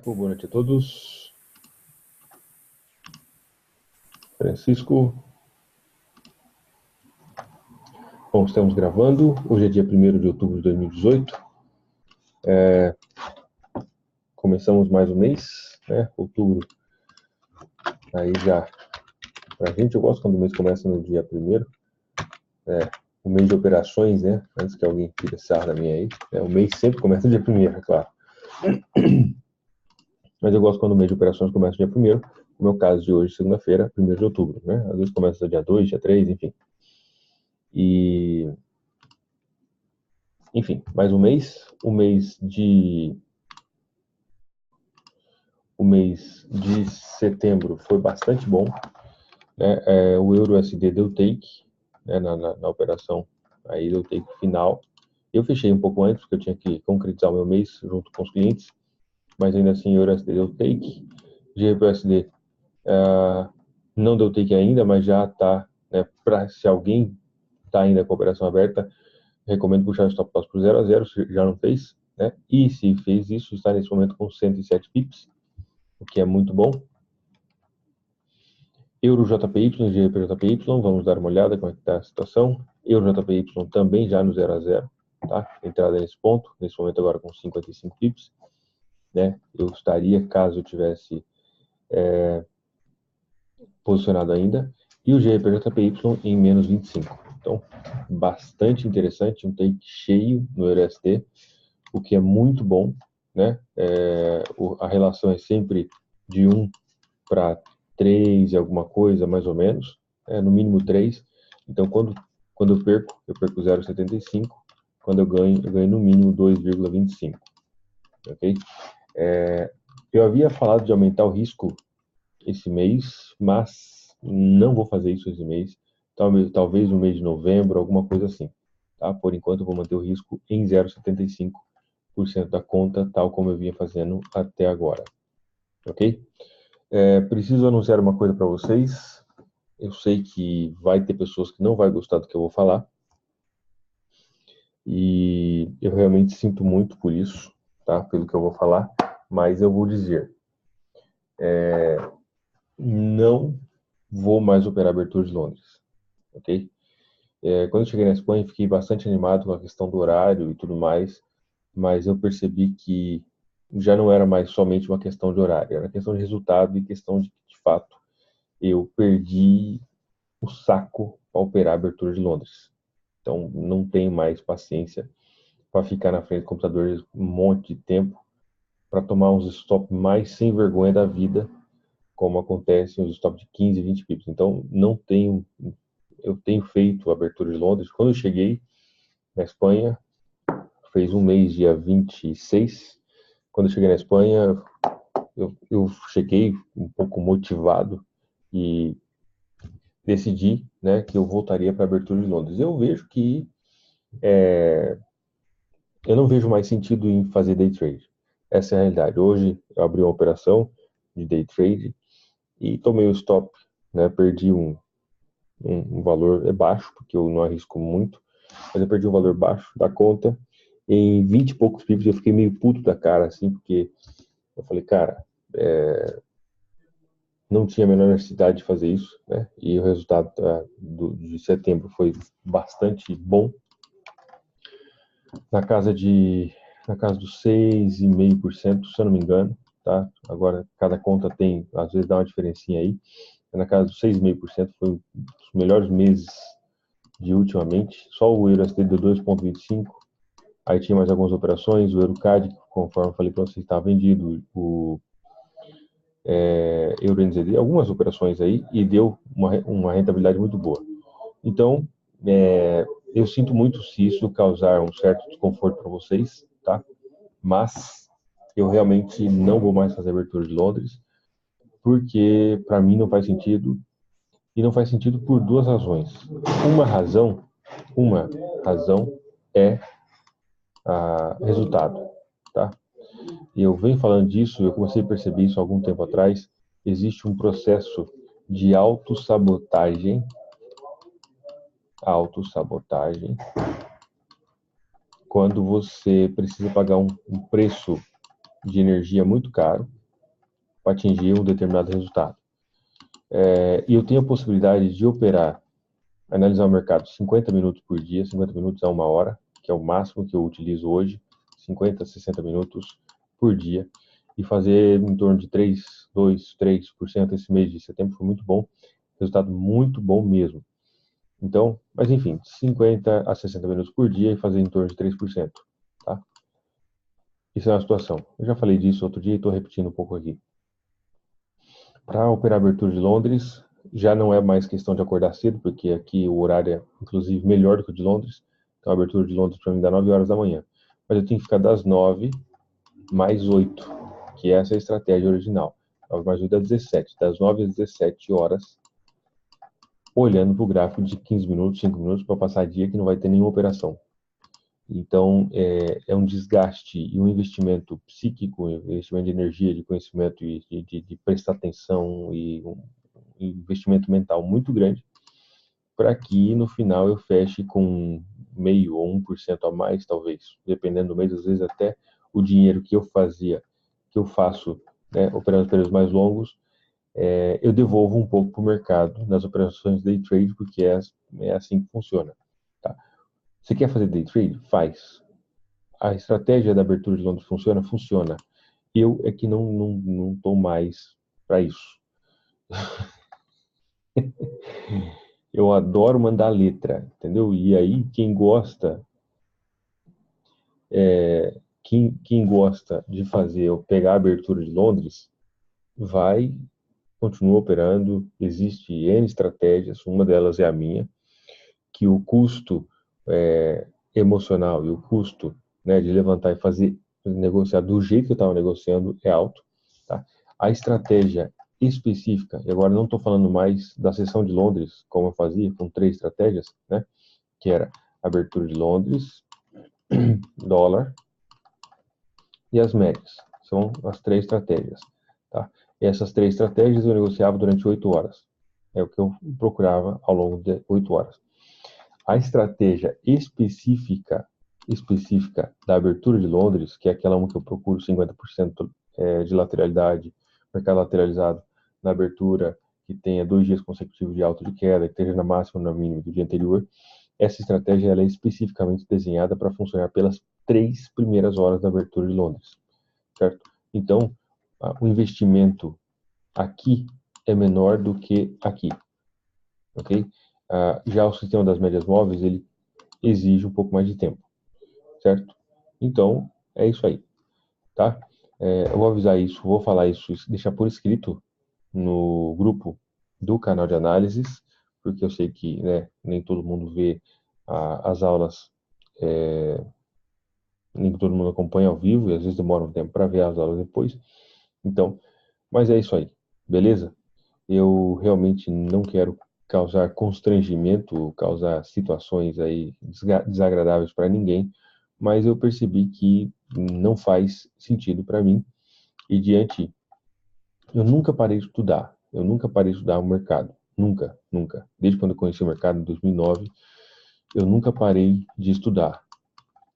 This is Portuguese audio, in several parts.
Boa noite a todos. Francisco. Bom, estamos gravando. Hoje é dia 1º de outubro de 2018. Começamos mais um mês, né? Outubro. Aí já, pra gente, eu gosto quando o mês começa no dia 1º. O mês de operações, né? Antes que alguém tire sarro da minha aí. O mês sempre começa no dia 1º, é claro. Mas eu gosto quando o mês de operações começa no dia 1º. No meu caso de hoje, segunda-feira, 1º de outubro, né? Às vezes começa dia 2, dia 3, enfim. Enfim, mais um mês. O mês de setembro foi bastante bom, né? O EURUSD deu take, né, na operação, aí deu take final. Eu fechei um pouco antes, porque eu tinha que concretizar o meu mês junto com os clientes, mas ainda assim o EURUSD deu take. GBUSD não deu take ainda, mas já está, né, se alguém está ainda com a operação aberta, recomendo puxar o stop loss para 0 a 0, se já não fez, né? E se fez isso, está nesse momento com 107 pips, o que é muito bom. EUROJPY, GBPJPY, vamos dar uma olhada como é que está a situação. EUROJPY também já no 0 a 0, tá? Entrada nesse ponto, nesse momento agora com 55 pips, né? Eu estaria, caso eu tivesse posicionado ainda. E o GBPJPY em menos 25. Então, bastante interessante, um take cheio no EURUSD, o que é muito bom, né? A relação é sempre de 1 para 3 e alguma coisa, mais ou menos, no mínimo 3. Então, quando eu perco 0,75. Quando eu ganho no mínimo 2,25. Ok? Eu havia falado de aumentar o risco esse mês, mas não vou fazer isso esse mês. Talvez no mês de novembro, alguma coisa assim. Tá? Por enquanto, eu vou manter o risco em 0,75% da conta, tal como eu vinha fazendo até agora. Ok? Preciso anunciar uma coisa para vocês. Eu sei que vai ter pessoas que não vão gostar do que eu vou falar. E eu realmente sinto muito por isso, tá? Pelo que eu vou falar. Mas eu vou dizer. Não vou mais operar abertura de Londres. Ok? Quando eu cheguei na Espanha, fiquei bastante animado com a questão do horário e tudo mais. Mas eu percebi que já não era mais somente uma questão de horário. Era questão de resultado e questão de fato, eu perdi o saco para operar a abertura de Londres. Então, não tenho mais paciência para ficar na frente do computador um monte de tempo para tomar uns stop mais sem vergonha da vida, como acontece uns stop de 15, 20 pips. Então, eu tenho feito a abertura de Londres. Quando eu cheguei na Espanha, fez um mês, dia 26. Quando eu cheguei na Espanha, eu cheguei um pouco motivado e decidi, né, que eu voltaria para a abertura de Londres. Eu vejo que eu não vejo mais sentido em fazer day trade. Essa é a realidade. Hoje eu abri uma operação de day trade e tomei o stop, né, perdi um valor baixo, porque eu não arrisco muito, mas eu perdi um valor baixo da conta. Em 20 e poucos pips eu fiquei meio puto da cara, assim, porque eu falei, cara, não tinha a menor necessidade de fazer isso, né? E o resultado de setembro foi bastante bom, na casa dos 6,5%, se eu não me engano, tá? Agora, cada conta tem, às vezes dá uma diferencinha aí. Na casa dos 6,5%, foi um dos melhores meses de ultimamente. Só o EURUSD deu 2,25%. Aí tinha mais algumas operações, o EUROCAD, conforme eu falei para você, está vendido, o EURNZD, algumas operações aí, e deu uma rentabilidade muito boa. Então, eu sinto muito se isso causar um certo desconforto para vocês, tá? Mas eu realmente não vou mais fazer abertura de Londres, porque para mim não faz sentido, e não faz sentido por duas razões. Uma razão é resultado, tá? E eu venho falando disso, eu comecei a perceber isso há algum tempo atrás. Existe um processo de autossabotagem quando você precisa pagar um preço de energia muito caro para atingir um determinado resultado. E eu tenho a possibilidade de operar, analisar o mercado 50 minutos por dia, 50 minutos a 1 hora, que é o máximo que eu utilizo hoje, 50 a 60 minutos por dia, e fazer em torno de 3%. Esse mês de setembro foi muito bom, resultado muito bom mesmo. Então, mas enfim, 50 a 60 minutos por dia e fazer em torno de 3%, tá? Isso é uma situação. Eu já falei disso outro dia e estou repetindo um pouco aqui. Para operar a abertura de Londres, já não é mais questão de acordar cedo, porque aqui o horário é, inclusive, melhor do que o de Londres. Então, a abertura de Londres para mim dá 9 horas da manhã. Mas eu tenho que ficar das 9 mais 8, que essa é a estratégia original. 9 mais 8 dá 17. Das 9 às 17 horas, olhando para o gráfico de 15 minutos, 5 minutos, para passar dia que não vai ter nenhuma operação. Então, é um desgaste e um investimento psíquico, investimento de energia, de conhecimento e de prestar atenção e um investimento mental muito grande para que no final eu feche com meio ou 1% a mais, talvez, dependendo do mês, às vezes até o dinheiro que eu fazia, que eu faço, né, operando períodos mais longos, eu devolvo um pouco para o mercado nas operações day trade, porque é assim que funciona. Tá? Você quer fazer day trade? Faz. A estratégia da abertura de Londres funciona? Funciona. Eu é que não estou mais para isso. Eu adoro mandar letra, entendeu? E aí, quem gosta de fazer, pegar a abertura de Londres, continua operando. Existe N estratégias, uma delas é a minha, que o custo emocional e o custo, né, de levantar e fazer, negociar do jeito que eu estava negociando é alto. Tá? A estratégia específica, e agora não estou falando mais da sessão de Londres, como eu fazia, com 3 estratégias, né, que era abertura de Londres, dólar e as médias. São as 3 estratégias. Tá? E essas 3 estratégias eu negociava durante 8 horas. É o que eu procurava ao longo de 8 horas. A estratégia específica da abertura de Londres, que é aquela uma que eu procuro 50% de lateralidade, mercado lateralizado na abertura, que tenha 2 dias consecutivos de alta de queda, que esteja na máxima ou na mínima do dia anterior, essa estratégia ela é especificamente desenhada para funcionar pelas 3 primeiras horas da abertura de Londres, certo? Então, o investimento aqui é menor do que aqui, ok? Já o sistema das médias móveis, ele exige um pouco mais de tempo, certo? Então, é isso aí, tá? Eu vou avisar isso, vou falar isso, deixar por escrito no grupo do canal de análises, porque eu sei que, né, nem todo mundo vê as aulas, nem todo mundo acompanha ao vivo, e às vezes demora um tempo para ver as aulas depois. Então, mas é isso aí, beleza? Eu realmente não quero causar constrangimento, causar situações aí desagradáveis para ninguém, mas eu percebi que não faz sentido para mim. E eu nunca parei de estudar, eu nunca parei de estudar o mercado, nunca, nunca. Desde quando eu conheci o mercado em 2009, eu nunca parei de estudar,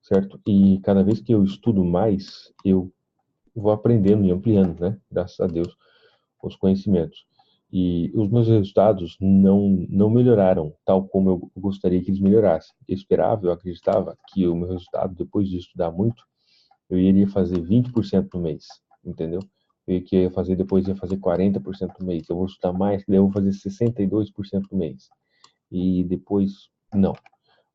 certo? E cada vez que eu estudo mais, eu vou aprendendo e ampliando, né? Graças a Deus, os conhecimentos. E os meus resultados não melhoraram tal como eu gostaria que eles melhorassem. Eu esperava, eu acreditava que o meu resultado, depois de estudar muito, eu iria fazer 20% no mês, entendeu? Eu que ia fazer depois ia fazer 40% no mês. Eu vou estudar mais, daí eu vou fazer 62% no mês. E depois, não.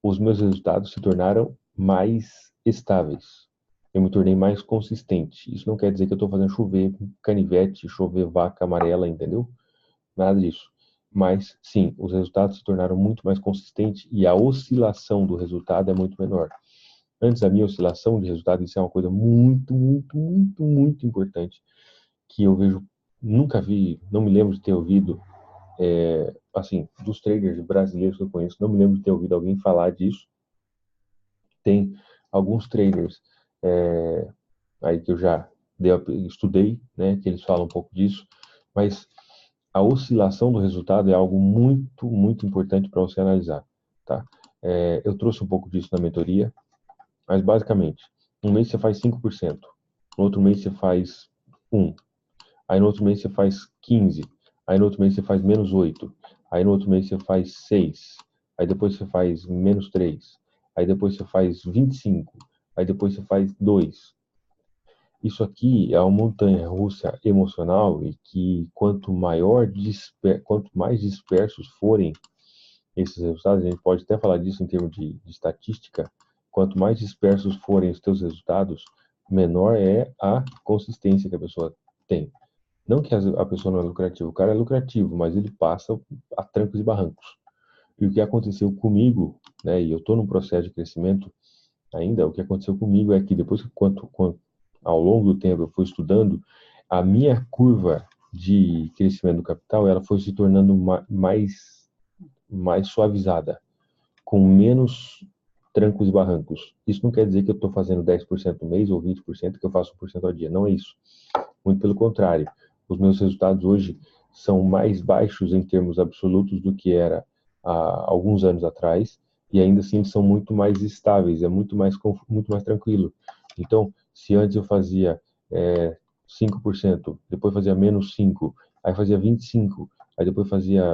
Os meus resultados se tornaram mais estáveis. Eu me tornei mais consistente. Isso não quer dizer que eu estou fazendo chover canivete, chover vaca amarela, entendeu? Nada disso. Mas, sim, os resultados se tornaram muito mais consistentes e a oscilação do resultado é muito menor. Antes, a minha oscilação de resultado, isso é uma coisa muito, muito, muito, muito importante, que eu vejo, nunca vi, não me lembro de ter ouvido, assim, dos traders brasileiros que eu conheço, não me lembro de ter ouvido alguém falar disso. Tem alguns traders aí que eu já estudei, né, que eles falam um pouco disso, mas a oscilação do resultado é algo muito, muito importante para você analisar, tá? Eu trouxe um pouco disso na mentoria, mas basicamente, um mês você faz 5%, no outro mês você faz 1, aí no outro mês você faz 15, aí no outro mês você faz menos 8, aí no outro mês você faz 6, aí depois você faz menos 3, aí depois você faz 25, aí depois você faz 2. Isso aqui é uma montanha-russa emocional e que quanto mais dispersos forem esses resultados, a gente pode até falar disso em termos de estatística, quanto mais dispersos forem os teus resultados, menor é a consistência que a pessoa tem. Não que a pessoa não é lucrativa, o cara é lucrativo, mas ele passa a trancos e barrancos. E o que aconteceu comigo, né, e eu estou num processo de crescimento ainda, o que aconteceu comigo é que depois que ao longo do tempo eu fui estudando, a minha curva de crescimento do capital, ela foi se tornando mais suavizada, com menos trancos e barrancos. Isso não quer dizer que eu estou fazendo 10% no mês ou 20%, que eu faço 1% ao dia. Não é isso. Muito pelo contrário. Os meus resultados hoje são mais baixos em termos absolutos do que era há alguns anos atrás, e ainda assim são muito mais estáveis, é muito mais tranquilo. Então, se antes eu fazia 5%, depois fazia menos 5%, aí fazia 25%, aí depois fazia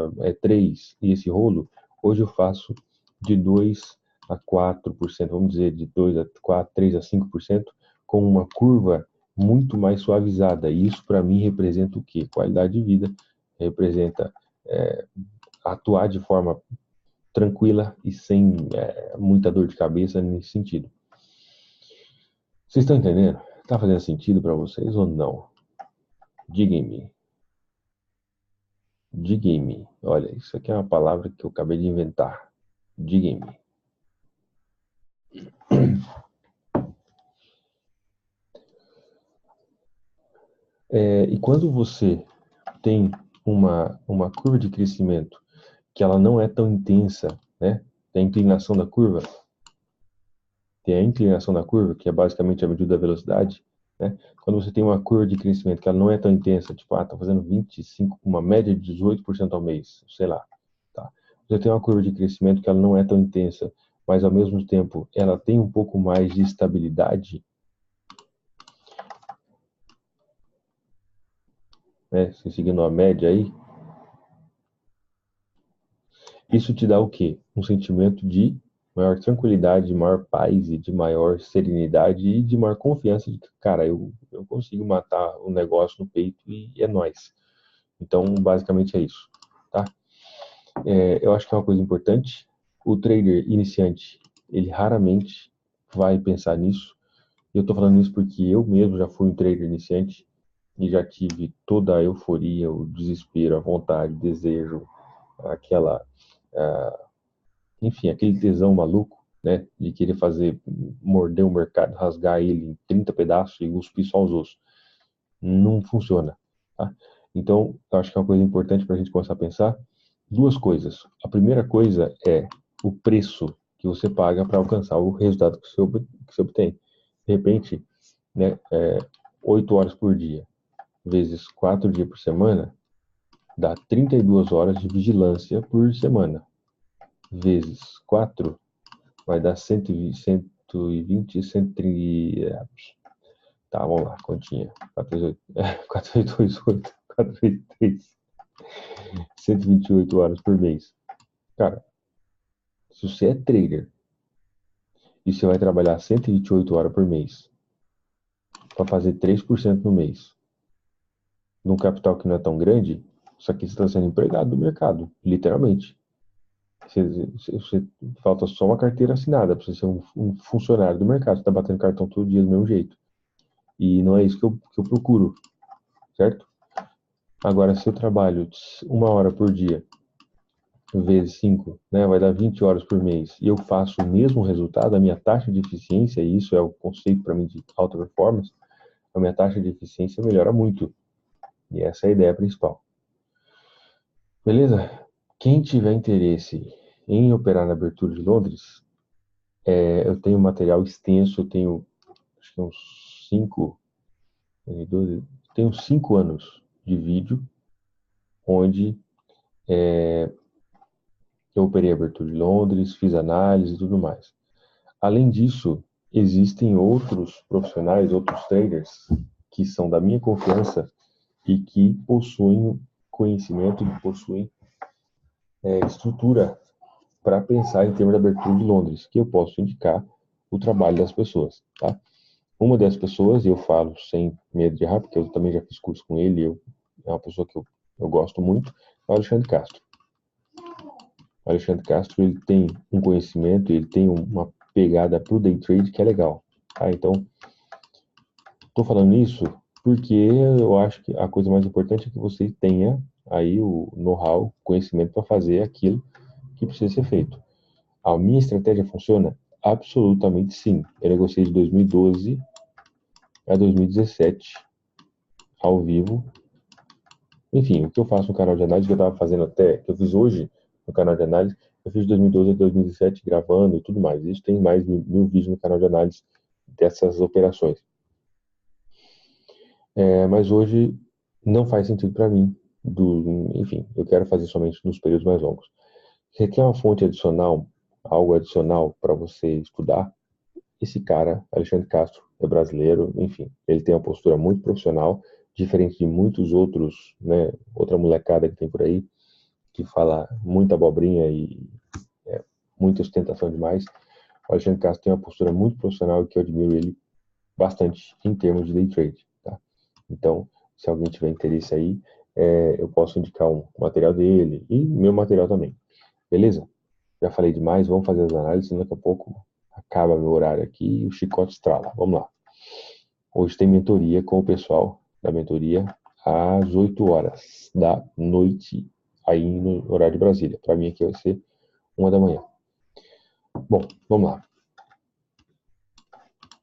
3%, e esse rolo, hoje eu faço de 2 a 4%, vamos dizer, de 2 a 4, 3 a 5%, com uma curva muito mais suavizada. E isso, para mim, representa o quê? Qualidade de vida, representa atuar de forma tranquila e sem muita dor de cabeça nesse sentido. Vocês estão entendendo? Está fazendo sentido para vocês ou não? Digam-me. Digam-me. Olha, isso aqui é uma palavra que eu acabei de inventar. Digam-me. E quando você tem uma curva de crescimento que ela não é tão intensa, né? Tem a inclinação da curva, que é basicamente a medida da velocidade, né? Quando você tem uma curva de crescimento que ela não é tão intensa, tipo, tá fazendo 25, uma média de 18% ao mês, sei lá, tá? Você tem uma curva de crescimento que ela não é tão intensa, mas ao mesmo tempo ela tem um pouco mais de estabilidade, né? Você seguindo a média aí, isso te dá o quê? Um sentimento de maior tranquilidade, de maior paz e de maior serenidade e de maior confiança de que, cara, eu consigo matar o negócio no peito e é nóis. Então, basicamente é isso, tá? Eu acho que é uma coisa importante. O trader iniciante, ele raramente vai pensar nisso. E eu tô falando isso porque eu mesmo já fui um trader iniciante e já tive toda a euforia, o desespero, a vontade, o desejo, aquela enfim, aquele tesão maluco, né, de querer morder o mercado, rasgar ele em 30 pedaços e cuspir só os ossos. Não funciona, tá? Então, eu acho que é uma coisa importante para a gente começar a pensar. Duas coisas. A primeira coisa é o preço que você paga para alcançar o resultado que você obtém. De repente, né, 8 horas por dia, vezes 4 dias por semana, dá 32 horas de vigilância por semana. Vezes 4 vai dar 120, 130. Tá, vamos lá, continha. 4828, 483, 128 horas por mês. Cara, se você é trader e você vai trabalhar 128 horas por mês para fazer 3% no mês, num capital que não é tão grande, isso aqui você está sendo empregado do mercado, literalmente. Falta só uma carteira assinada para você ser um funcionário do mercado. Você está batendo cartão todo dia do mesmo jeito. E não é isso que eu procuro, certo? Agora, se eu trabalho 1 hora por dia, vezes 5, né, vai dar 20 horas por mês, e eu faço o mesmo resultado, a minha taxa de eficiência, e isso é o conceito para mim de alta performance, a minha taxa de eficiência melhora muito. E essa é a ideia principal. Beleza? Quem tiver interesse em operar na abertura de Londres, eu tenho material extenso, eu tenho acho que uns 5, 12, tenho 5 anos de vídeo onde eu operei a abertura de Londres, fiz análise e tudo mais. Além disso, existem outros profissionais, outros traders que são da minha confiança e que possuem conhecimento, que possuem estrutura para pensar em termos de abertura de Londres, que eu posso indicar o trabalho das pessoas, tá? Uma das pessoas, e eu falo sem medo de errar, porque eu também já fiz curso com ele, é uma pessoa que eu gosto muito, é o Alexandre Castro. O Alexandre Castro, ele tem um conhecimento, ele tem uma pegada para o day trade que é legal, tá? Então, estou falando isso porque eu acho que a coisa mais importante é que você tenha aí o know-how, conhecimento para fazer aquilo que precisa ser feito. A minha estratégia funciona? Absolutamente sim. Eu negociei de 2012 a 2017, ao vivo. Enfim, o que eu faço no canal de análise, que eu estava fazendo até, que eu fiz hoje no canal de análise, eu fiz de 2012 a 2017 gravando e tudo mais. Isso tem mais de 1000 vídeos no canal de análise dessas operações. Mas hoje não faz sentido para mim. Enfim, eu quero fazer somente nos períodos mais longos. Você quer uma fonte adicional, algo adicional para você estudar? Esse cara, Alexandre Castro, é brasileiro, enfim, ele tem uma postura muito profissional, diferente de muitos outros, né, outra molecada que tem por aí, que fala muita abobrinha e muita ostentação demais. O Alexandre Castro tem uma postura muito profissional e que eu admiro ele bastante em termos de day trade, tá? Então, se alguém tiver interesse aí, eu posso indicar um material dele e meu material também. Beleza? Já falei demais, vamos fazer as análises, senão daqui a pouco acaba meu horário aqui e o chicote estrala. Vamos lá. Hoje tem mentoria com o pessoal da mentoria às 8 horas da noite, aí no horário de Brasília. Para mim aqui vai ser 1 da manhã. Bom, vamos lá.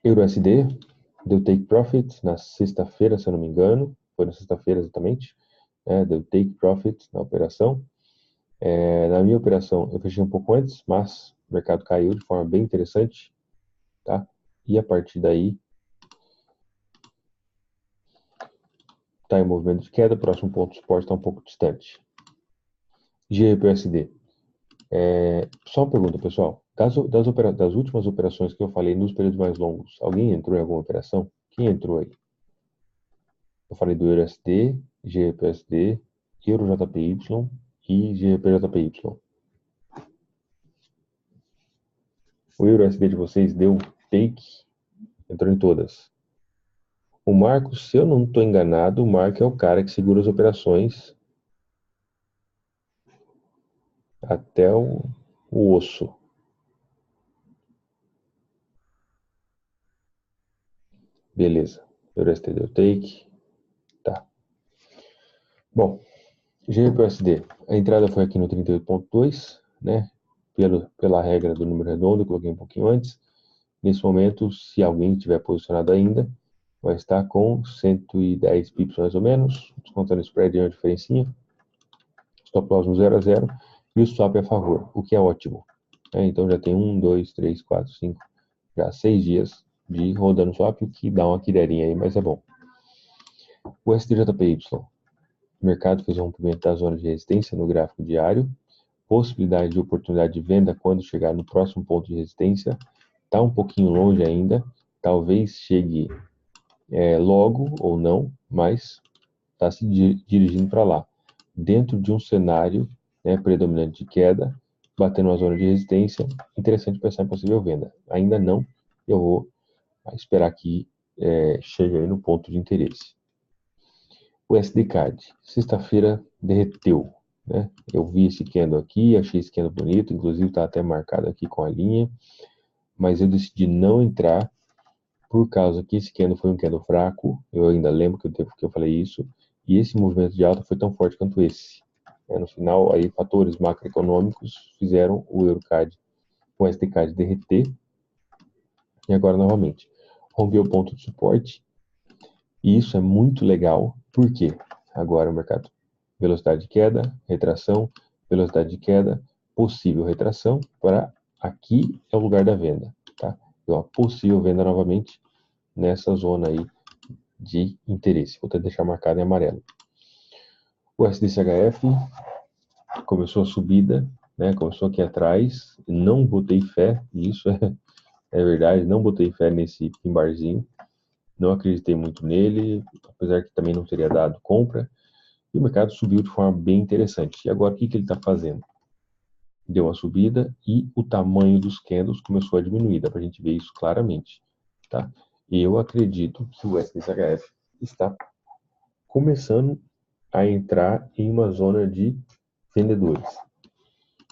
EURUSD deu take profit na sexta-feira, se eu não me engano. Foi na sexta-feira exatamente. Deu take profit na operação. Na minha operação, eu fechei um pouco antes, mas o mercado caiu de forma bem interessante, tá? E a partir daí, está em movimento de queda, próximo ponto de suporte está um pouco distante. GBUSD. Só uma pergunta, pessoal. Das últimas operações que eu falei nos períodos mais longos, alguém entrou em alguma operação? Quem entrou aí? Eu falei do EURUSD, GBUSD, EUROJPY e GBPJPY. O EURUSD de vocês deu take, entrou em todas. O Marco, se eu não estou enganado, o Marco é o cara que segura as operações até o osso. Beleza. EURUSD deu take. Tá. Bom, GBUSD. A entrada foi aqui no 38.2, né? Pela regra do número redondo, eu coloquei um pouquinho antes. Nesse momento, se alguém tiver posicionado ainda, vai estar com 110 pips mais ou menos, descontando o spread e uma diferencinha. Stop loss no 0 a 0 e o swap a favor, o que é ótimo. Então já tem 1, 2, 3, 4, 5, já 6 dias de rodando swap, o que dá uma quideirinha aí, mas é bom. O SDJPY, o mercado fez um rompimento da zona de resistência no gráfico diário, possibilidade de oportunidade de venda quando chegar no próximo ponto de resistência, está um pouquinho longe ainda, talvez chegue logo ou não, mas está se dirigindo para lá, dentro de um cenário predominante de queda, batendo uma zona de resistência, interessante pensar em possível venda. Ainda não, eu vou esperar que chegue aí no ponto de interesse. O SD-Card, sexta-feira derreteu, né? Eu vi esse candle aqui, achei esse candle bonito, inclusive está até marcado aqui com a linha, mas eu decidi não entrar por causa que esse candle foi um candle fraco, eu ainda lembro que eu falei isso, e esse movimento de alta foi tão forte quanto esse. No final, aí, fatores macroeconômicos fizeram o EuroCAD, o SDCAD derreter, e agora novamente, rompeu o ponto de suporte, e isso é muito legal, porque agora o mercado, velocidade de queda, retração, velocidade de queda, possível retração, para aqui é o lugar da venda, tá? Então, a possível venda novamente nessa zona aí de interesse. Vou até deixar marcado em amarelo. O SDCHF começou a subida, né? Começou aqui atrás, não botei fé, e isso É verdade, não botei fé nesse pimbarzinho. Não acreditei muito nele, apesar que também não teria dado compra. E o mercado subiu de forma bem interessante. E agora o que ele está fazendo? Deu uma subida e o tamanho dos candles começou a diminuir. Dá para a gente ver isso claramente. Tá? E eu acredito que o SDHF está começando a entrar em uma zona de vendedores.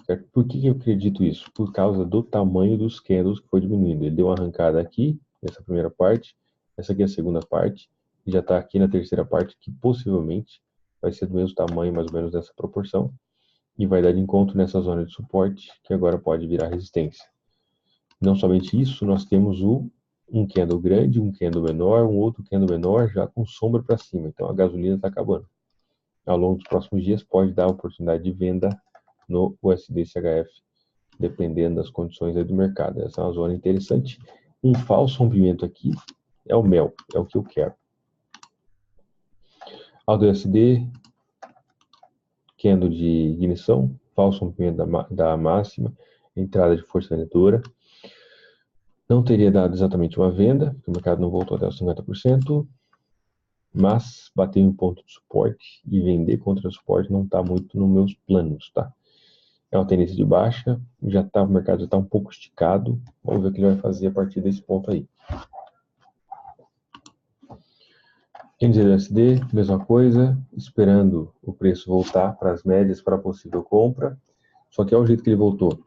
Certo? Por que eu acredito isso? Por causa do tamanho dos candles que foi diminuindo. Ele deu uma arrancada aqui, nessa primeira parte, essa aqui é a segunda parte, e já está aqui na terceira parte, que possivelmente vai ser do mesmo tamanho, mais ou menos dessa proporção, e vai dar de encontro nessa zona de suporte, que agora pode virar resistência. Não somente isso, nós temos um candle grande, um candle menor, um outro candle menor, já com sombra para cima. Então a gasolina está acabando. Ao longo dos próximos dias pode dar oportunidade de venda no USD-CHF, dependendo das condições aí do mercado. Essa é uma zona interessante. Um falso rompimento aqui é o mel, é o que eu quero. AUD USD, candle de ignição, falso rompimento da máxima, entrada de força vendedora. Não teria dado exatamente uma venda, porque o mercado não voltou até os 50%, mas bater em ponto de suporte e vender contra o suporte não está muito nos meus planos, tá? É uma tendência de baixa, o mercado já está um pouco esticado. Vamos ver o que ele vai fazer a partir desse ponto aí. NZUSD, mesma coisa, esperando o preço voltar para as médias para possível compra. Só que é o jeito que ele voltou.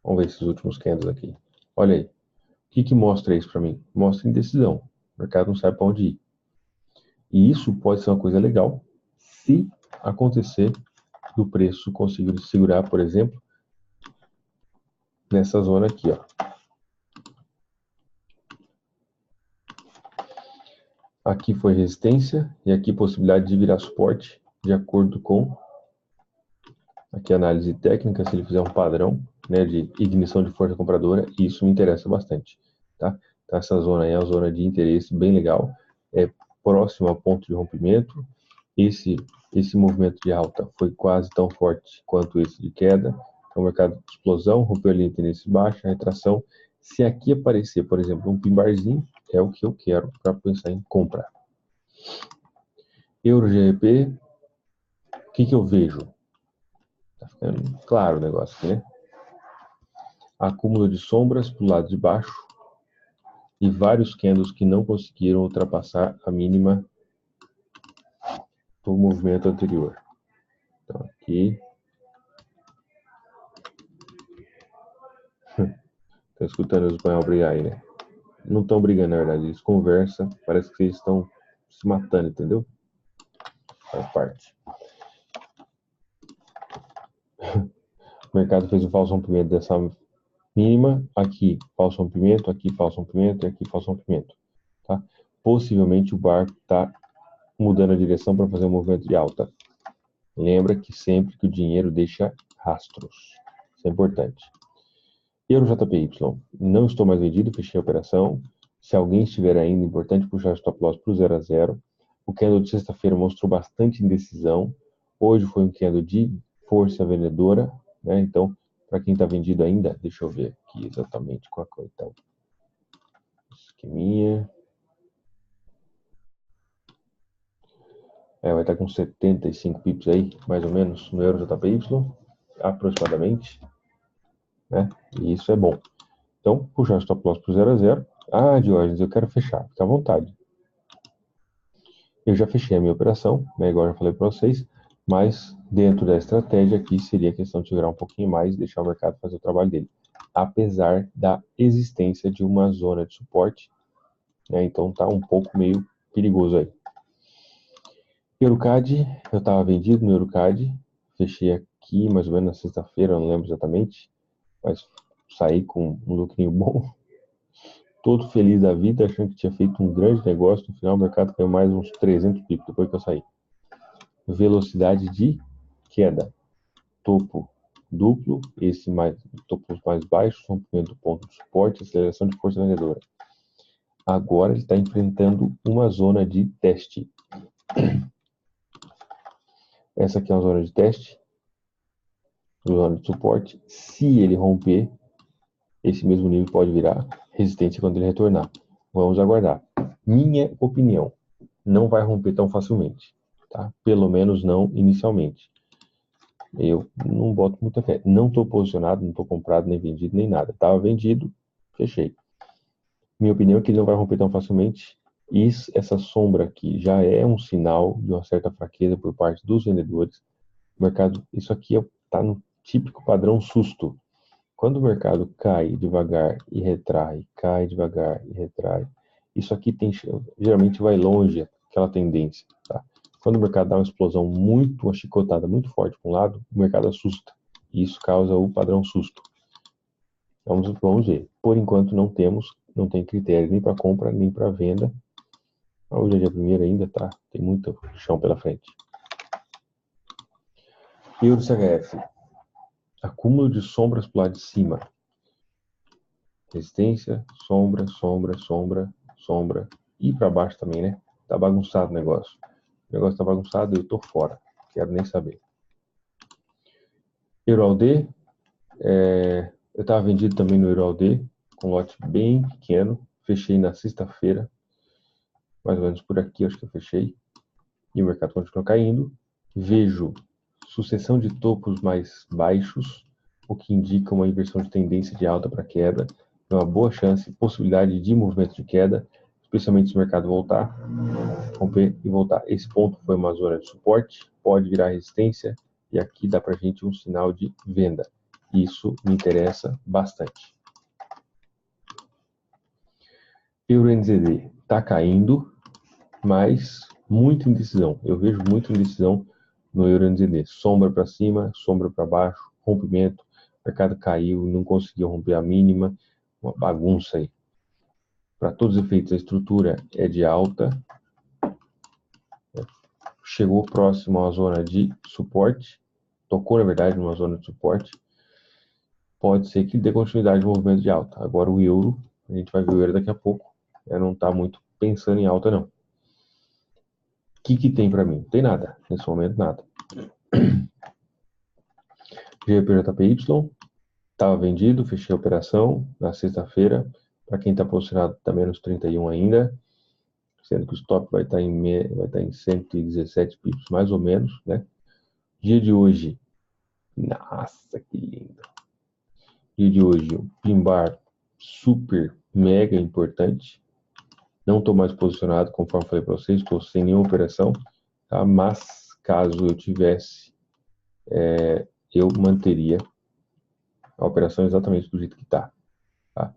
Vamos ver esses últimos candles aqui. Olha aí. O que mostra isso para mim? Mostra indecisão. O mercado não sabe para onde ir. E isso pode ser uma coisa legal se acontecer do preço conseguir segurar, por exemplo, nessa zona aqui, ó. Aqui foi resistência e aqui possibilidade de virar suporte, de acordo com aqui a análise técnica, se ele fizer um padrão, né, de ignição de força compradora, isso me interessa bastante, tá? Então essa zona aí é uma zona de interesse bem legal, é próximo ao ponto de rompimento. Esse movimento de alta foi quase tão forte quanto esse de queda. Então, o mercado de explosão, rompeu ali em tendência baixa, retração. Se aqui aparecer, por exemplo, um pimbarzinho, é o que eu quero para pensar em comprar. Euro GBP, o que eu vejo? Tá ficando claro o negócio aqui, né? Acúmulo de sombras para o lado de baixo e vários candles que não conseguiram ultrapassar a mínima do movimento anterior. Então, aqui. Estão escutando os espanhol brigar aí, né? Não estão brigando, na verdade. Eles conversam. Parece que eles estão se matando, entendeu? Faz parte. O mercado fez o falso rompimento dessa mínima. Aqui, falso rompimento. Aqui, falso rompimento. E aqui, falso rompimento. Tá? Possivelmente o barco está mudando a direção para fazer um movimento de alta. Lembra que sempre que o dinheiro deixa rastros. Isso é importante. Euro JPY. Não estou mais vendido, fechei a operação. Se alguém estiver ainda, importante puxar o stop loss para o 0 a 0. O candle de sexta-feira mostrou bastante indecisão. Hoje foi um candle de força vendedora, né? Então, para quem está vendido ainda, deixa eu ver aqui exatamente qual é então. Esqueminha. Vai estar com 75 pips aí, mais ou menos, no Euro JPY, aproximadamente, né? E isso é bom. Então, puxar o stop loss para o 0 a 0. Ah, Diógenes, eu quero fechar. Fica à vontade. Eu já fechei a minha operação, né, igual eu já falei para vocês, mas dentro da estratégia aqui seria a questão de segurar um pouquinho mais e deixar o mercado fazer o trabalho dele. Apesar da existência de uma zona de suporte, né, então tá um pouco meio perigoso aí. EuroCAD, eu estava vendido no EuroCAD, fechei aqui mais ou menos na sexta-feira, eu não lembro exatamente, mas saí com um lucrinho bom. Todo feliz da vida, achando que tinha feito um grande negócio. No final, o mercado caiu mais uns 300 pips depois que eu saí. Velocidade de queda. Topo duplo, topos mais baixos, rompimento do ponto de suporte, aceleração de força vendedora. Agora ele está enfrentando uma zona de teste. Essa aqui é uma zona de teste. zona de suporte. Se ele romper, esse mesmo nível pode virar resistência quando ele retornar. Vamos aguardar. Minha opinião, não vai romper tão facilmente, tá? Pelo menos não inicialmente. Eu não boto muita fé. Não estou posicionado, não estou comprado, nem vendido, nem nada. Estava vendido, fechei. Minha opinião é que ele não vai romper tão facilmente. Essa sombra aqui já é um sinal de uma certa fraqueza por parte dos vendedores. O mercado, isso aqui está no típico padrão susto. Quando o mercado cai devagar e retrai, cai devagar e retrai, isso aqui geralmente vai longe aquela tendência, tá? Quando o mercado dá uma explosão uma chicotada muito forte para um lado, o mercado assusta. E isso causa o padrão susto. Vamos ver. Por enquanto não tem critério nem para compra, nem para venda. Hoje é dia 1º ainda, tá? Tem muito chão pela frente. Euro CHF. Acúmulo de sombras para o lado de cima. Resistência, sombra, sombra, sombra, sombra. E para baixo também, né? Tá bagunçado o negócio. O negócio tá bagunçado, eu tô fora. Quero nem saber. EURALD. Eu estava vendido também no EURALD, com um lote bem pequeno. Fechei na sexta-feira. Mais ou menos por aqui, acho que eu fechei. E o mercado continua caindo. Vejo sucessão de topos mais baixos, o que indica uma inversão de tendência de alta para queda. É uma boa chance, possibilidade de movimento de queda, especialmente se o mercado voltar, romper e voltar. Esse ponto foi uma zona de suporte, pode virar resistência, e aqui dá para a gente um sinal de venda. Isso me interessa bastante. EURNZD está caindo, mas muita indecisão. Eu vejo muita indecisão no EURNZD. Sombra para cima, sombra para baixo, rompimento. O mercado caiu, não conseguiu romper a mínima. Uma bagunça aí. Para todos os efeitos, a estrutura é de alta. Chegou próximo à zona de suporte. Tocou, na verdade, numa zona de suporte. Pode ser que dê continuidade no movimento de alta. Agora o euro, a gente vai ver o euro daqui a pouco. Não está muito pensando em alta, não. O que tem para mim? Não tem nada. Nesse momento, nada. GPJPY. Estava vendido, fechei a operação na sexta-feira. Para quem está posicionado, está menos 31 ainda. Sendo que o stop vai estar em 117 pips, mais ou menos, né? Dia de hoje, nossa, que lindo. Dia de hoje, um pin-bar super, mega importante. Não estou mais posicionado, conforme falei para vocês, estou sem nenhuma operação, tá? Mas caso eu tivesse, eu manteria a operação exatamente do jeito que está. Tá?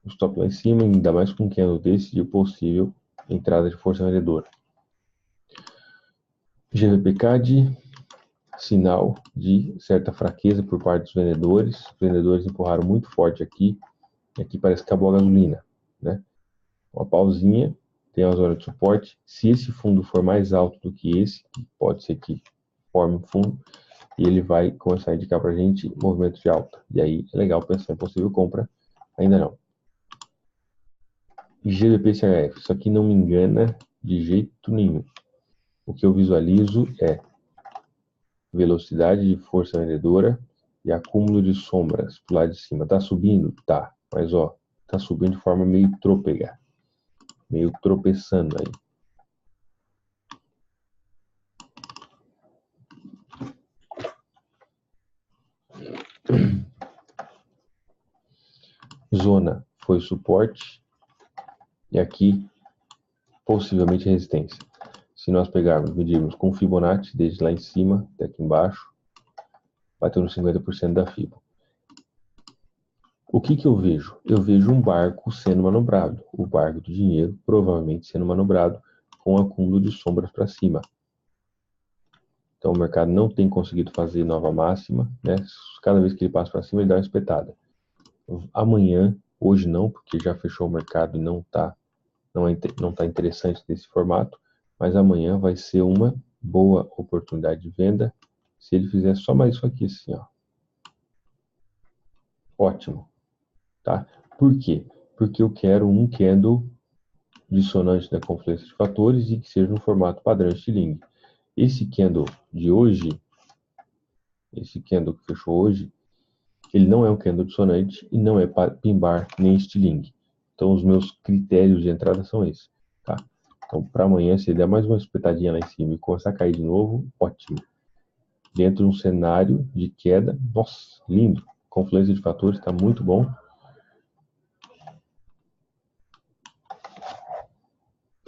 O stop lá em cima, ainda mais com um candle desse, de possível entrada de força vendedora. GVPCAD, sinal de certa fraqueza por parte dos vendedores. Os vendedores empurraram muito forte aqui. Aqui parece que acabou a gasolina, né? Uma pausinha, tem uma zona de suporte. Se esse fundo for mais alto do que esse, pode ser que forme um fundo, e ele vai começar a indicar para a gente movimento de alta. E aí é legal pensar em possível compra. Ainda não. GBP-CHF, isso aqui não me engana de jeito nenhum. O que eu visualizo é velocidade de força vendedora e acúmulo de sombras pro lado de cima. Tá subindo? Tá. Mas ó, tá subindo de forma meio trôpega. Meio tropeçando aí. Zona foi suporte. E aqui, possivelmente resistência. Se nós medirmos com Fibonacci, desde lá em cima até aqui embaixo, bateu no 50% da Fibo. O que eu vejo? Eu vejo um barco sendo manobrado. O barco do dinheiro provavelmente sendo manobrado com acúmulo de sombras para cima. Então o mercado não tem conseguido fazer nova máxima, né? Cada vez que ele passa para cima, ele dá uma espetada. Amanhã, hoje não, porque já fechou o mercado e não tá interessante desse formato, mas amanhã vai ser uma boa oportunidade de venda se ele fizer só mais isso aqui assim, ó. Ótimo, tá? Por quê? Porque eu quero um candle dissonante da confluência de fatores e que seja no formato padrão Stiling. Esse candle de hoje esse candle que fechou hoje, ele não é um candle dissonante e não é pin bar nem stiling. Então os meus critérios de entrada são esses, tá? Então para amanhã, se ele der mais uma espetadinha lá em cima e começar a cair de novo, ótimo. Dentro de um cenário de queda, nossa, lindo. Confluência de fatores está muito bom.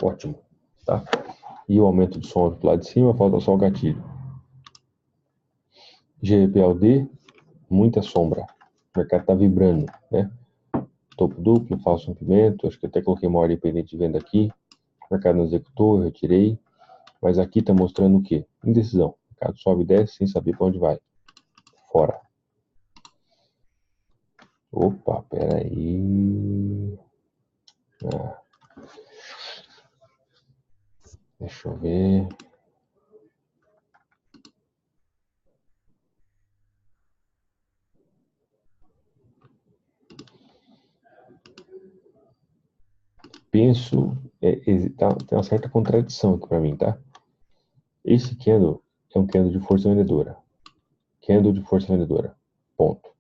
Ótimo, tá? E o aumento de sombra pro lado de cima, falta só o gatilho. GBPLD, muita sombra. O mercado está vibrando, né? Topo duplo, falso rompimento, acho que até coloquei uma ordem pendente de venda aqui. O mercado não executou, eu retirei. Mas aqui está mostrando o quê? Indecisão. O mercado sobe e desce sem saber para onde vai. Fora. Opa, peraí. Deixa eu ver. Penso, tem uma certa contradição aqui para mim, tá? Esse candle é um candle de força vendedora. Candle de força vendedora. Ponto.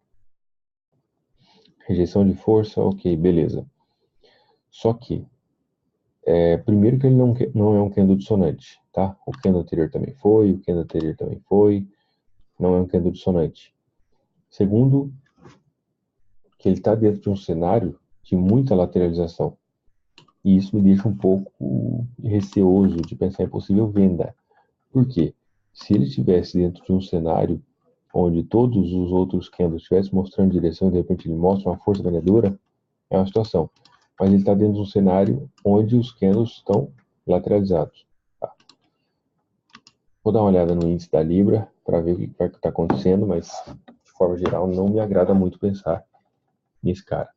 Rejeição de força, ok, beleza. Só que, primeiro que ele não é um candle dissonante, tá? O candle anterior também foi, o candle anterior também foi. Não é um candle dissonante. Segundo, que ele está dentro de um cenário de muita lateralização. E isso me deixa um pouco receoso de pensar em possível venda. Por quê? Se ele estivesse dentro de um cenário onde todos os outros candles estivessem mostrando direção e de repente ele mostra uma força vendedora, é uma situação. Mas ele está dentro de um cenário onde os candles estão lateralizados. Tá? Vou dar uma olhada no índice da Libra para ver o que vai estar acontecendo, mas de forma geral não me agrada muito pensar nesse cara.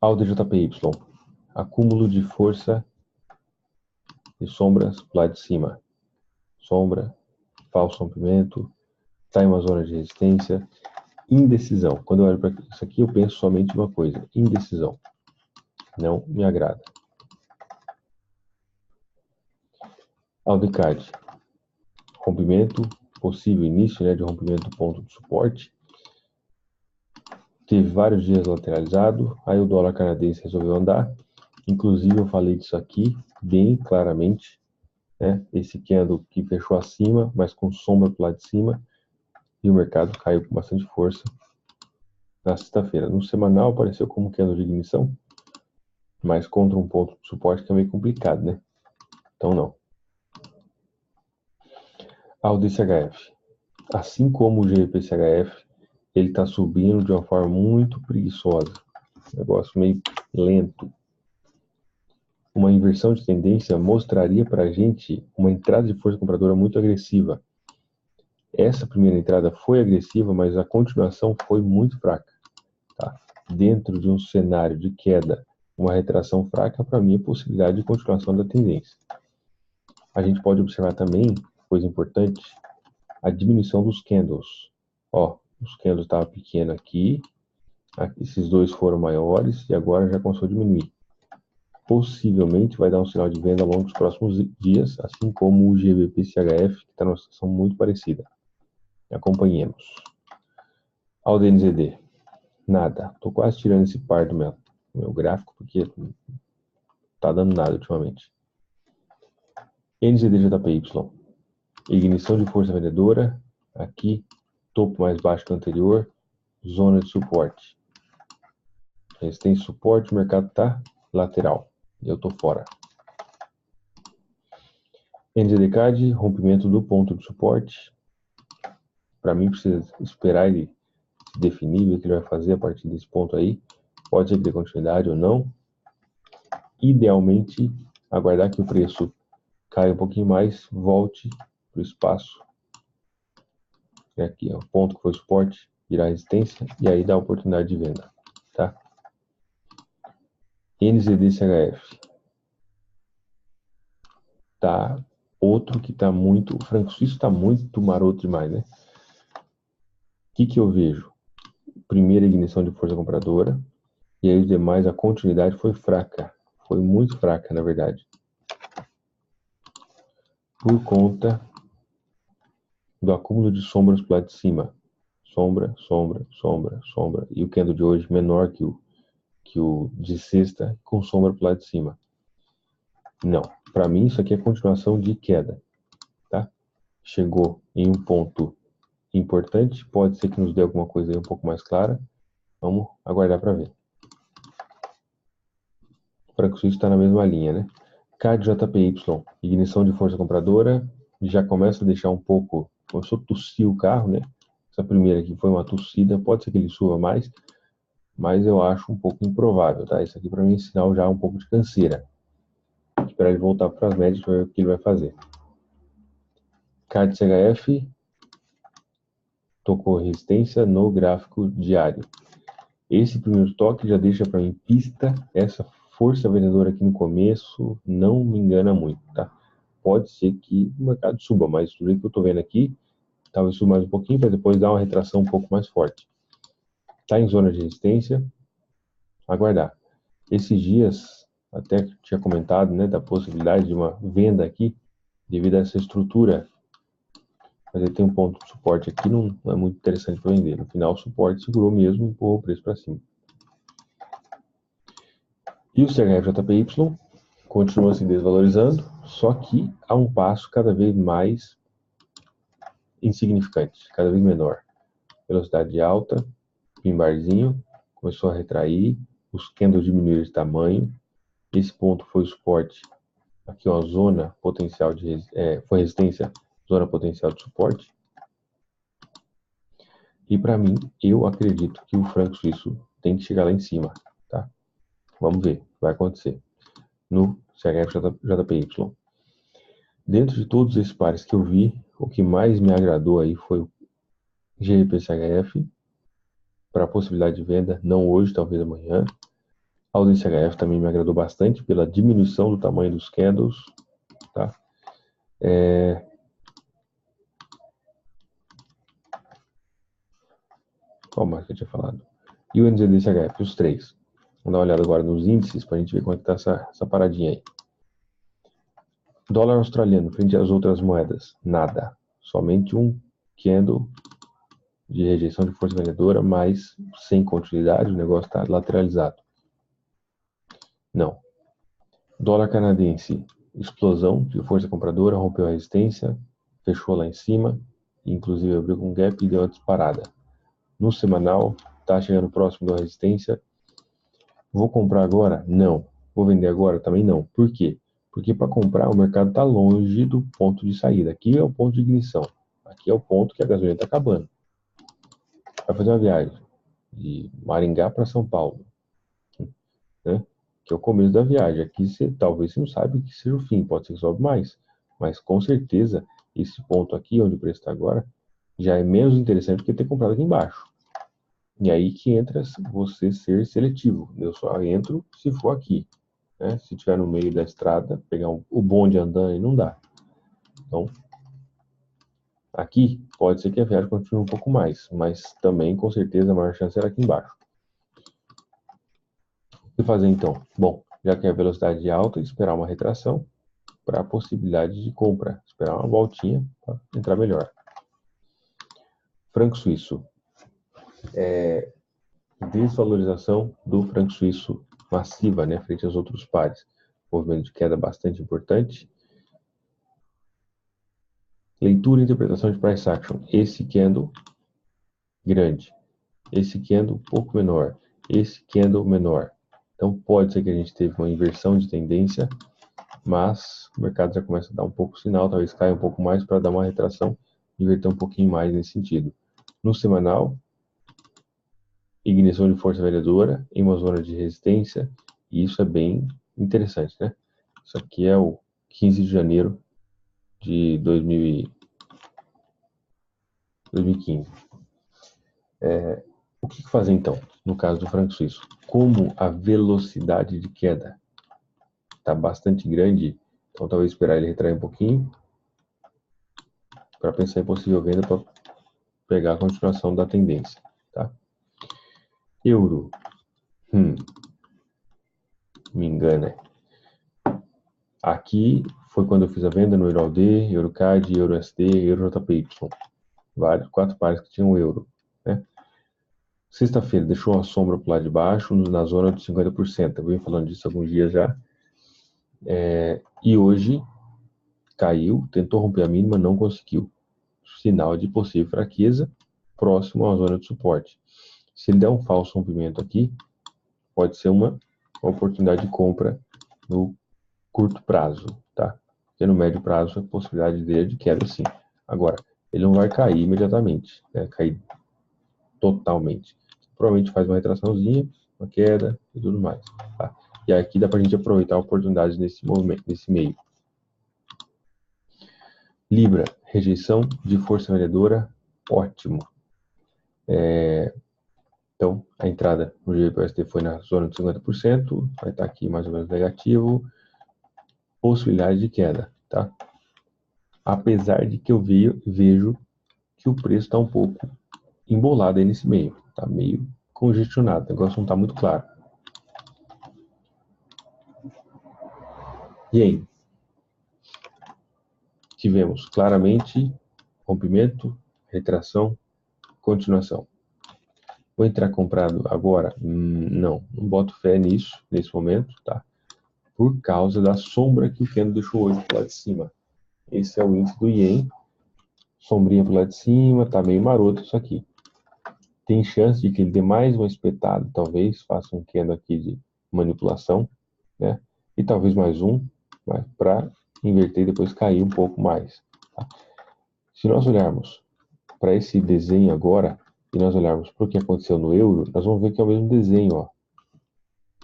AUDJPY, acúmulo de força e sombras lá de cima. Sombra, falso rompimento, está em uma zona de resistência, indecisão. Quando eu olho para isso aqui, eu penso somente uma coisa, indecisão. Não me agrada. AUDCAD, rompimento, possível início, né, de rompimento do ponto de suporte. Teve vários dias lateralizado, aí o dólar canadense resolveu andar. Inclusive eu falei disso aqui bem claramente, né? Esse candle que fechou acima, mas com sombra para o lado de cima, e o mercado caiu com bastante força na sexta-feira. No semanal apareceu como candle de ignição, mas contra um ponto de suporte que é meio complicado, né? Então não. A DCHF, assim como o GPCHF, ele está subindo de uma forma muito preguiçosa, negócio meio lento. Uma inversão de tendência mostraria para a gente uma entrada de força compradora muito agressiva. Essa primeira entrada foi agressiva, mas a continuação foi muito fraca. Tá? Dentro de um cenário de queda, uma retração fraca, para mim, é possibilidade de continuação da tendência. A gente pode observar também, coisa importante, a diminuição dos candles. Ó, os candles estavam pequenos aqui, esses dois foram maiores e agora já começou a diminuir. Possivelmente vai dar um sinal de venda ao longo dos próximos dias, assim como o GBP-CHF, que está numa situação muito parecida. Acompanhemos. Ao DNZD, nada. Estou quase tirando esse par do meu gráfico, porque não está dando nada ultimamente. NZD-JPY, ignição de força vendedora, aqui, topo mais baixo que o anterior, zona de suporte. Resistência e suporte, o mercado está lateral. E eu estou fora. NZD-CAD, rompimento do ponto de suporte. Para mim, precisa esperar ele se definir, ver o que ele vai fazer a partir desse ponto aí. Pode ser que dê continuidade ou não. Idealmente, aguardar que o preço caia um pouquinho mais, volte para o espaço. Aqui, ó, o ponto que foi suporte, virar resistência, e aí dá a oportunidade de venda. Tá? NZD-CHF. Tá, outro que está muito... O franco suíço está muito maroto demais, né? O que eu vejo? Primeira ignição de força compradora, e aí os demais, a continuidade foi fraca. Foi muito fraca, na verdade. Por conta do acúmulo de sombras para o lado de cima. Sombra, sombra, sombra, sombra. E o candle de hoje menor que o de sexta, com sombra para o lado de cima. Não. Para mim, isso aqui é continuação de queda. Tá? Chegou em um ponto importante. Pode ser que nos dê alguma coisa aí um pouco mais clara. Vamos aguardar para ver. O franco suíço está na mesma linha, né? CAD-JPY, ignição de força compradora. Já começa a deixar um pouco... Começou a tossir o carro, né? Essa primeira aqui foi uma tossida. Pode ser que ele suba mais, mas eu acho um pouco improvável, tá? Isso aqui para mim é sinal já um pouco de canseira. Esperar ele voltar para as médias para ver o que ele vai fazer. CAD-CHF tocou resistência no gráfico diário. Esse primeiro toque já deixa para mim pista. Essa força vendedora aqui no começo não me engana muito, tá? Pode ser que o mercado suba, mas do jeito que eu estou vendo aqui, talvez suba mais um pouquinho para depois dar uma retração um pouco mais forte. Está em zona de resistência. Aguardar. Esses dias, até tinha comentado, né, da possibilidade de uma venda aqui, devido a essa estrutura. Mas ele tem um ponto de suporte aqui, não é muito interessante para vender. No final, o suporte segurou mesmo e empurrou o preço para cima. E o CHF-JPY continua se desvalorizando, só que a um passo cada vez mais insignificante, cada vez menor. Velocidade alta, pimbarzinho, começou a retrair, os candles diminuíram de tamanho. Esse ponto foi o suporte. Aqui uma zona potencial de foi resistência, zona potencial de suporte. E para mim, eu acredito que o franco suíço tem que chegar lá em cima, tá? Vamos ver o que vai acontecer no CHF-JPY. Dentro de todos esses pares que eu vi, o que mais me agradou aí foi o GBP-CHF para a possibilidade de venda, não hoje, talvez amanhã. A UDCHF também me agradou bastante pela diminuição do tamanho dos candles, tá? Qual mais que eu tinha falado? E o NZD-CHF, os três. Vamos dar uma olhada agora nos índices para a gente ver como é que está essa paradinha aí. Dólar australiano frente às outras moedas, nada. Somente um candle de rejeição de força vendedora, mas sem continuidade, o negócio está lateralizado. Não. Dólar canadense, explosão de força compradora, rompeu a resistência, fechou lá em cima, inclusive abriu com um gap e deu uma disparada. No semanal, está chegando próximo da resistência. Vou comprar agora? Não. Vou vender agora? Também não. Por quê? Porque para comprar o mercado está longe do ponto de saída. Aqui é o ponto de ignição. Aqui é o ponto que a gasolina está acabando. Vai fazer uma viagem de Maringá para São Paulo, né? Que é o começo da viagem. Aqui talvez você não saiba que seja o fim, pode ser que sobe mais. Mas com certeza, esse ponto aqui, onde o preço está agora, já é menos interessante do que ter comprado aqui embaixo. E aí que entra você ser seletivo. Eu só entro se for aqui. Né? Se estiver no meio da estrada, pegar o bonde andando e não dá. Então, aqui pode ser que a viagem continue um pouco mais, mas também com certeza a maior chance era aqui embaixo. O que fazer então? Bom, já que a velocidade é alta, esperar uma retração para a possibilidade de compra. Esperar uma voltinha para entrar melhor. Franco suíço. Desvalorização do franco suíço massiva, né, frente aos outros pares. Movimento de queda bastante importante. Leitura e interpretação de price action. Esse candle grande. Esse candle um pouco menor. Esse candle menor. Então pode ser que a gente teve uma inversão de tendência, mas o mercado já começa a dar um pouco de sinal, talvez caia um pouco mais para dar uma retração, inverter um pouquinho mais nesse sentido. No semanal, ignição de força vendedora em uma zona de resistência, e isso é bem interessante, né? Isso aqui é o 15 de janeiro de 2015. O que fazer então, no caso do franco suíço? Como a velocidade de queda está bastante grande, então talvez esperar ele retrair um pouquinho, para pensar em possível venda para pegar a continuação da tendência, tá? Euro. Me engana. Aqui foi quando eu fiz a venda no EURUD, EUROCAD, EURUSD, EUROJPY. 4 pares que tinham euro, né? Sexta-feira deixou uma sombra para o lado de baixo, na zona de 50%. Eu venho falando disso há alguns dias já. E hoje caiu, tentou romper a mínima, não conseguiu. Sinal de possível fraqueza, próximo à zona de suporte. Se ele der um falso rompimento aqui, pode ser uma oportunidade de compra no curto prazo, tá? Porque no médio prazo a possibilidade dele é de queda sim. Agora, ele não vai cair imediatamente, né? Cair totalmente. Provavelmente faz uma retraçãozinha, uma queda e tudo mais, tá? E aqui dá pra gente aproveitar oportunidades nesse movimento, nesse meio. Libra, rejeição de força vendedora, ótimo. Então, a entrada no GBPUSD foi na zona de 50%, vai estar aqui mais ou menos negativo, possibilidade de queda, tá? Apesar de que eu vejo que o preço está um pouco embolado aí nesse meio, tá meio congestionado, o negócio não está muito claro. E aí? Tivemos claramente rompimento, retração, continuação. Vou entrar comprado agora? Não boto fé nisso, nesse momento, tá? Por causa da sombra que o candle deixou hoje pro lado de cima. Esse é o índice do Yen, sombrinha pro lado de cima, tá meio maroto isso aqui. Tem chance de que ele dê mais uma espetada, talvez, faça um candle aqui de manipulação, né? E talvez mais um, para inverter e depois cair um pouco mais. Tá? Se nós olharmos para esse desenho agora, e nós olharmos para o que aconteceu no euro, nós vamos ver que é o mesmo desenho, ó.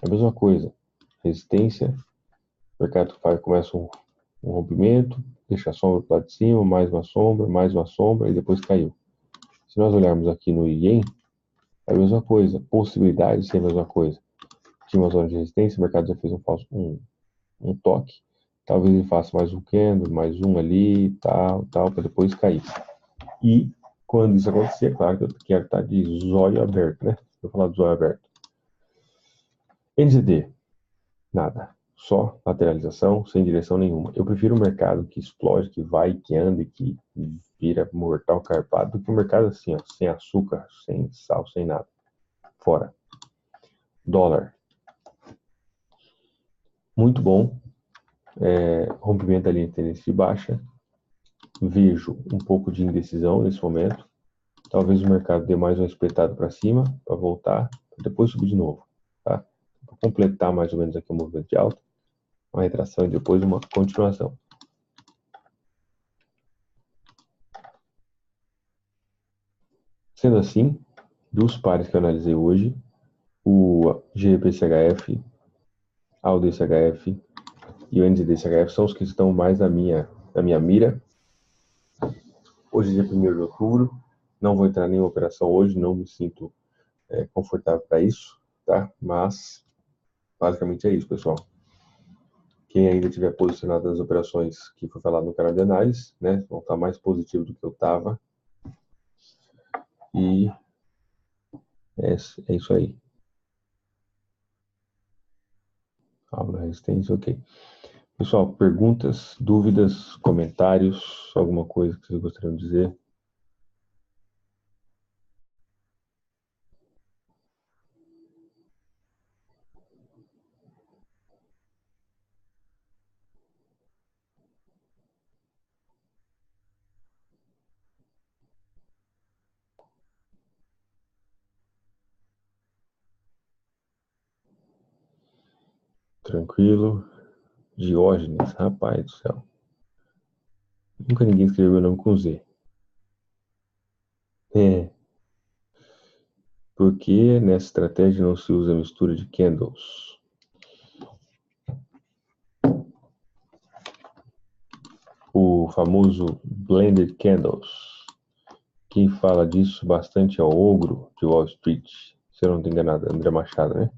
É a mesma coisa. Resistência, o mercado começa um rompimento, deixa a sombra para lado de cima, mais uma sombra e depois caiu. Se nós olharmos aqui no Yen, é a mesma coisa, possibilidade de ser a mesma coisa. Tinha uma zona de resistência, o mercado já fez um toque, talvez ele faça mais um candle, mais um ali, tal, para depois cair. E quando isso acontecer, é claro que eu quero estar de zóio aberto, né? Vou falar de zóio aberto. NZD, nada. Só lateralização, sem direção nenhuma. Eu prefiro um mercado que explode, que vai, que anda e que vira mortal carpado, do que um mercado assim, ó, sem açúcar, sem sal, sem nada. Fora. Dólar. Muito bom. Rompimento da linha de tendência de baixa. Vejo um pouco de indecisão nesse momento. Talvez o mercado dê mais uma espetada para cima, para voltar, para depois subir de novo. Tá? Para completar mais ou menos aqui o movimento de alta, uma retração e depois uma continuação. Sendo assim, dos pares que eu analisei hoje, o GBPCHF, a UDCHF e o NZDCHF são os que estão mais na minha mira. Hoje é dia 1º de outubro, não vou entrar em nenhuma operação hoje, não me sinto confortável para isso, tá? Mas basicamente é isso, pessoal. Quem ainda tiver posicionado nas operações que foi falado no canal de análise, né, vão estar mais positivo do que eu estava. E é isso aí. Aula resistência, ok. Pessoal, perguntas, dúvidas, comentários, alguma coisa que vocês gostariam de dizer? Tranquilo. Diógenes, rapaz do céu. Nunca ninguém escreveu meu nome com Z. Porque nessa estratégia não se usa a mistura de candles. O famoso blended candles. Quem fala disso bastante é o Ogro de Wall Street. Se eu não estou enganado, André Machado, né?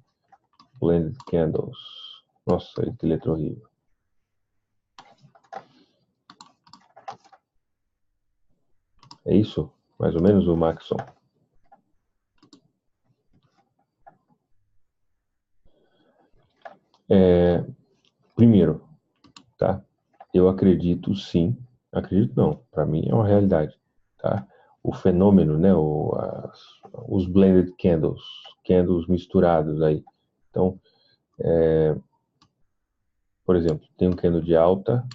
Blended candles. Nossa, que letra horrível. É isso? Mais ou menos, o Maxon. Primeiro, tá? Eu acredito sim, acredito não, para mim é uma realidade, tá? O fenômeno, né, os blended candles, candles misturados aí. Então, por exemplo, tem um candle de alta,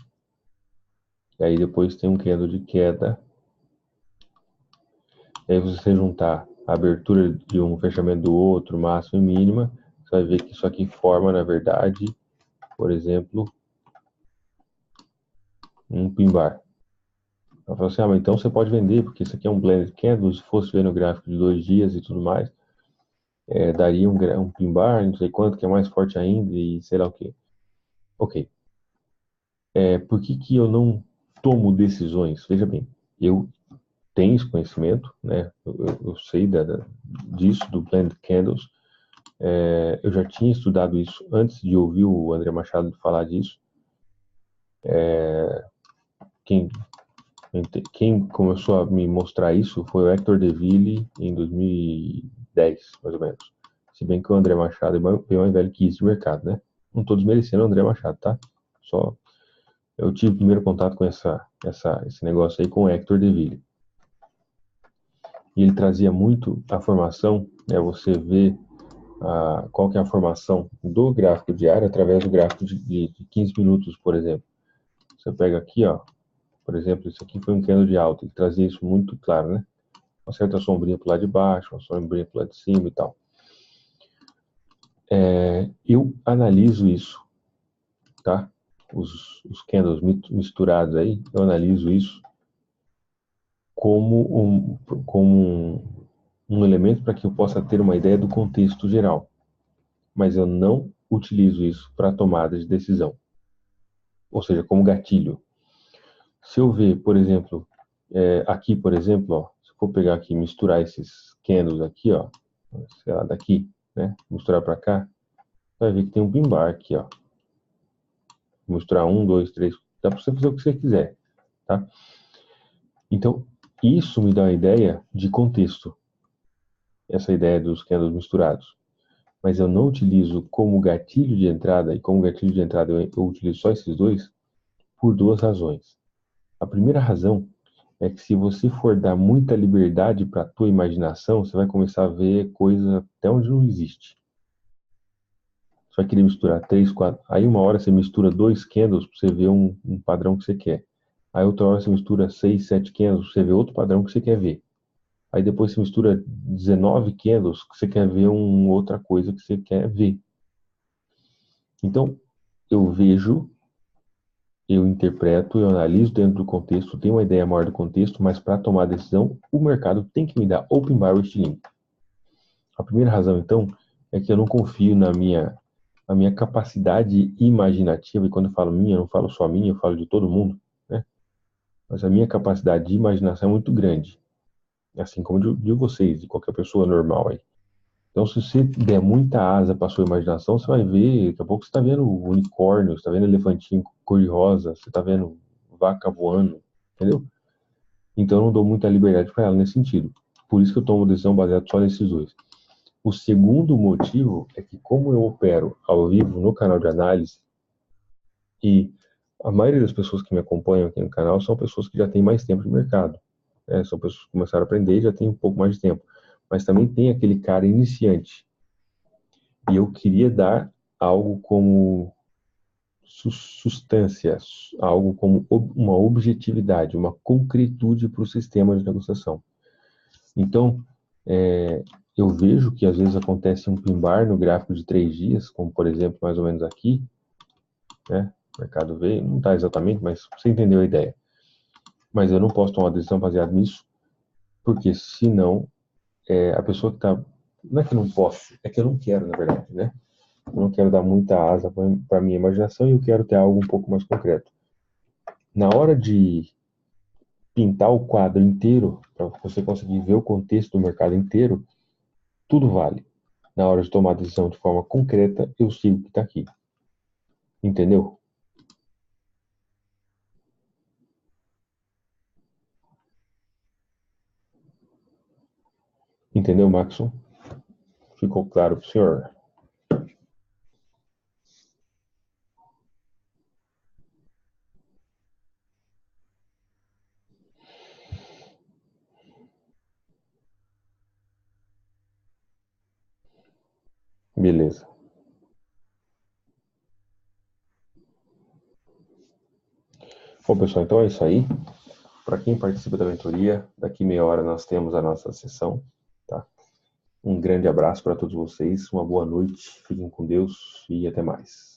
e aí depois tem um candle de queda, e aí você juntar a abertura de um, fechamento do outro, máximo e mínima, você vai ver que isso aqui forma, na verdade, por exemplo, um pin bar. Ela falou assim, mas então você pode vender, porque isso aqui é um blended candle, se fosse ver no gráfico de 2 dias e tudo mais, daria um pin bar, não sei quanto, que é mais forte ainda, e sei lá o que. Ok. Por que eu não tomo decisões? Veja bem, eu tenho esse conhecimento, né? Eu sei disso, do blended candles. Eu já tinha estudado isso antes de ouvir o André Machado falar disso. Quem, quem começou a me mostrar isso foi o Hector Deville em 2010, mais ou menos. Se bem que o André Machado é bem mais velho que isso de mercado, né? Não estou desmerecendo o André Machado, tá? Só eu tive primeiro contato com esse negócio aí com o Hector Deville. E ele trazia muito a formação, né? Você vê qual que é a formação do gráfico diário através do gráfico de 15 minutos, por exemplo. Você pega aqui, ó, por exemplo, isso aqui foi um candle de alta, ele trazia isso muito claro, né? Uma certa sombrinha para o lado de baixo, uma sombrinha para o lado de cima e tal. Eu analiso isso, tá? Os candles misturados aí, eu analiso isso como um elemento para que eu possa ter uma ideia do contexto geral. Mas eu não utilizo isso para tomada de decisão. Ou seja, como gatilho. Se eu ver, por exemplo, aqui, por exemplo, ó, se eu for pegar aqui e misturar esses candles aqui, ó, sei lá, daqui, né, misturar para cá, vai ver que tem um pin bar aqui, ó. Misturar 1, 2, 3, dá para você fazer o que você quiser, tá? Então, isso me dá uma ideia de contexto, essa ideia dos candles misturados. Mas eu não utilizo como gatilho de entrada, e como gatilho de entrada eu utilizo só esses dois, por duas razões. A primeira razão é que se você for dar muita liberdade para a tua imaginação, você vai começar a ver coisa até onde não existe. Você vai querer misturar três, quatro. Aí uma hora você mistura dois candles para você ver um padrão que você quer. Aí outra hora você mistura 6, 7 candles para você ver outro padrão que você quer ver. Aí depois você mistura 19 candles que você quer ver outra coisa que você quer ver. Então, eu vejo, eu interpreto, eu analiso dentro do contexto, tenho uma ideia maior do contexto, mas para tomar a decisão, o mercado tem que me dar open bar ou still. A primeira razão, então, é que eu não confio na minha capacidade imaginativa, e quando eu falo minha, eu não falo só minha, eu falo de todo mundo, né? Mas a minha capacidade de imaginação é muito grande, assim como de vocês, de qualquer pessoa normal aí. Então, se você der muita asa para sua imaginação, você vai ver, daqui a pouco você está vendo unicórnio, você está vendo elefantinho cor-de-rosa, você está vendo vaca voando, entendeu? Então, eu não dou muita liberdade para ela nesse sentido. Por isso que eu tomo decisão baseada só nesses dois. O segundo motivo é que, como eu opero ao vivo no canal de análise, e a maioria das pessoas que me acompanham aqui no canal são pessoas que já têm mais tempo de mercado, né? São pessoas que começaram a aprender e já têm um pouco mais de tempo. Mas também tem aquele cara iniciante. E eu queria dar algo como substância, algo como uma objetividade, uma concretude para o sistema de negociação. Então, eu vejo que às vezes acontece um pin-bar no gráfico de 3 dias, como por exemplo, mais ou menos aqui, né? O mercado veio, não está exatamente, mas você entendeu a ideia. Mas eu não posso tomar uma decisão baseada nisso, porque senão a pessoa que está. Não é que eu não posso, é que eu não quero, na verdade, né? Eu não quero dar muita asa para a minha imaginação e eu quero ter algo um pouco mais concreto. Na hora de pintar o quadro inteiro, para você conseguir ver o contexto do mercado inteiro, tudo vale. Na hora de tomar a decisão de forma concreta, eu sigo o que está aqui. Entendeu? Entendeu, Maxon? Ficou claro para o senhor? Beleza. Bom, pessoal, então é isso aí. Para quem participa da mentoria, daqui meia hora nós temos a nossa sessão, tá? Um grande abraço para todos vocês, uma boa noite, fiquem com Deus e até mais.